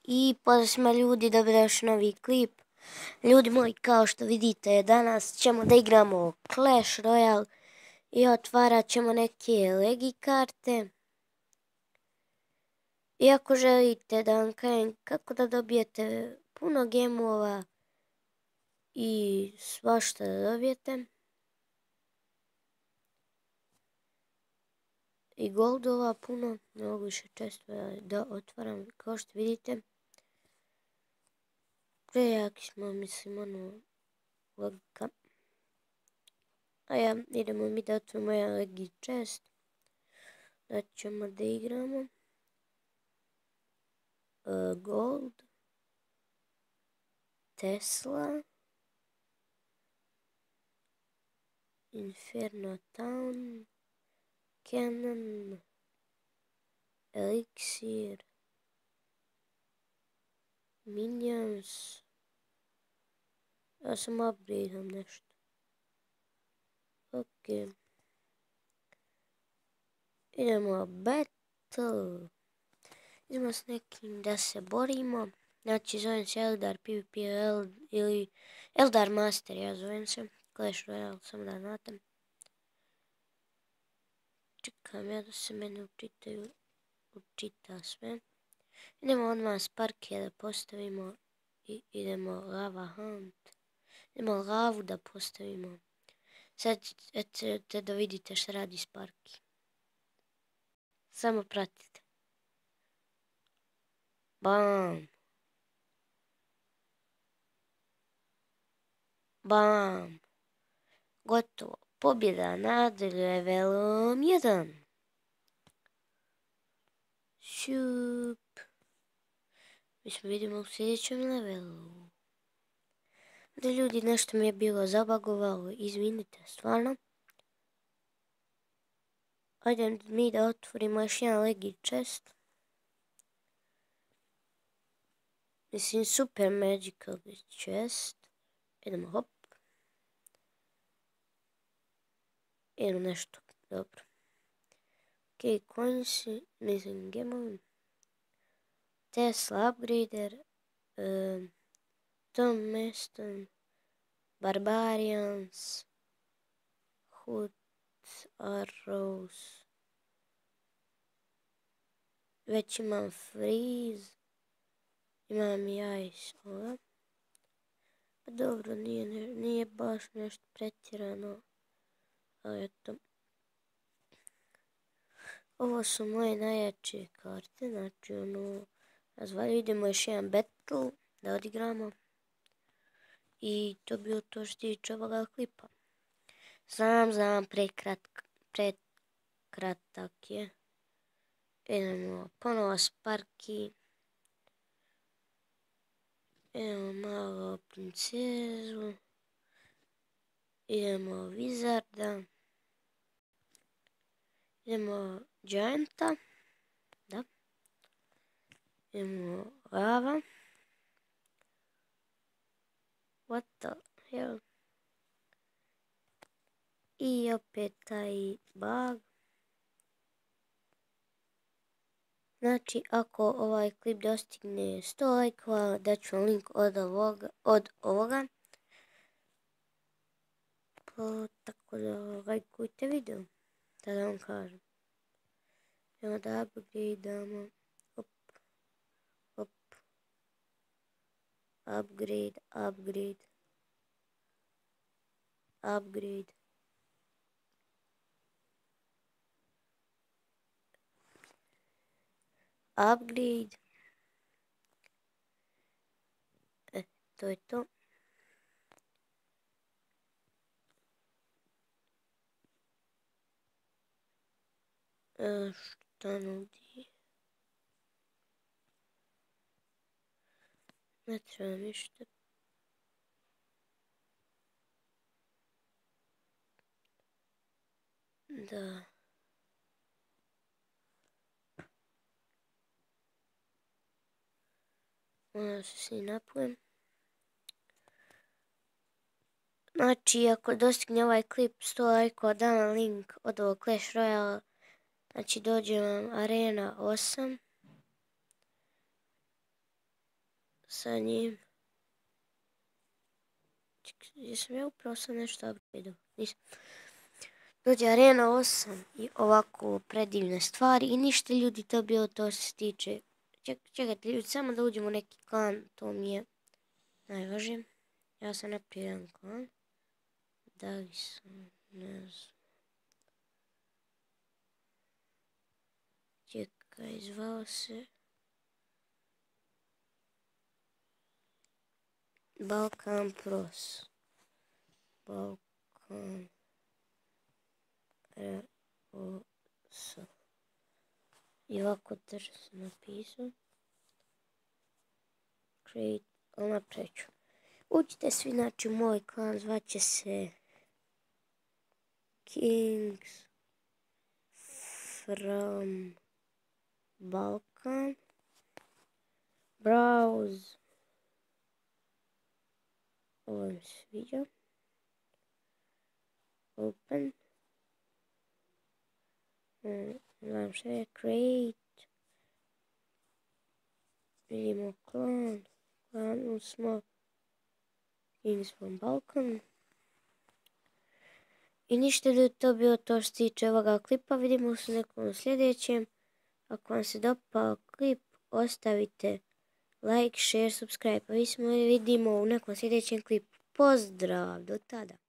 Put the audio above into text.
I pozdrav svima ljudi, dobrodošli novi klip. Ljudi moji, kao što vidite, danas ćemo da igramo Clash Royale i otvarat ćemo neke legi karte. I ako želite da vam kažem kako da dobijete puno gemova i svašta da dobijete i goldova puno, ne mogu više često da otvaram, kao što vidite. Prejaki smo, mislim, logika. A ja, idemo mi da otvorimo jedan legi chest. Da ćemo da igramo. Gold. Tesla. Inferno Town. Cannon. Elixir. Minions. Ja sam upgradeam nešto. Ok. Idemo battle. Idemo s nekim da se borimo. Znači zovem se Eldar PvP ili Eldar Master, ja zovem se. Clash Royale, samo da znate. Čekam ja da se meni učita sve. Idemo odmah Sparke da postavimo i idemo Lava Hunt. Idemo lavu da postavimo. Sad ćete da vidite šta radi Sparky. Samo pratite. Bam. Bam. Gotovo. Pobjeda nad levelom 1. Šup. Mi smo vidimo u sljedećem levelu. Da ljudi, nešto mi je bilo zabagovalo. Izvinite, stvarno. Ajde mi da otvorimo još jedan legi chest. Mislim, super magical chest. Idemo, hop. Idemo nešto, dobro. Ok, coinsi, mislim, gemovi. Tesla upgrader. Tom Meston. Barbarians. Hood Arrows. Već imam freeze. Imam i ice, ova. Pa dobro, nije baš nešto pretjerano. Ali eto. Ovo su moje najjače karte, znači razvalju. Idemo još jedan battle da odigramo. I to bio to što tiče ovoga klipa. Znam, prekratak je. Idemo ponovo Sparky. Idemo malo princezu. Idemo Wizarda. Idemo Gianta. Da. Idemo Lava. What the hell? I opet taj bug. Znači, ako ovaj klip dostigne 100 lajkova, daću vam link od ovoga. Tako da lajkujte video. Da vam kažem. Idemo da upgradeamo. Hop. Upgrade. To je to. Šta nudi? Ne treba ništa. Da. Moram se svi napujem. Znači, ako dostigne ovaj klip 100 lajkova, dam vam link od ovog Clash Royale. Znači, dođe vam Arena 8. sa njim. Jesam ja upravo sam nešto upgradeo? Nisam. Dođe Arena 8 i ovako predivne stvari i ništa ljudi to bilo to se tiče. Čekajte ljudi, samo da uđemo u neki klan, to mi je najvažnije. Ja sam napravio jedan klan. Da li sam, ne znam. Čekaj, zvao se Balkan Pros. Balkan ROS. I ovako drža sam napisao. Create, ali napravit ću. Uđite svi, znači, u moj klan, zvaće se Kings from Balkan. Browse. Ovo mi se sviđa. Open. Znam šta je. Create. Vidimo klan. Klanu smo Kings from Balkan. I ništa da je to bilo to što se tiče ovoga klipa. Vidimo se nekom sljedećem. Ako vam se dopao klip, ostavite like, share, subscribe. A mi se vidimo u nekom sljedećem klipu. Pozdrav, do tada.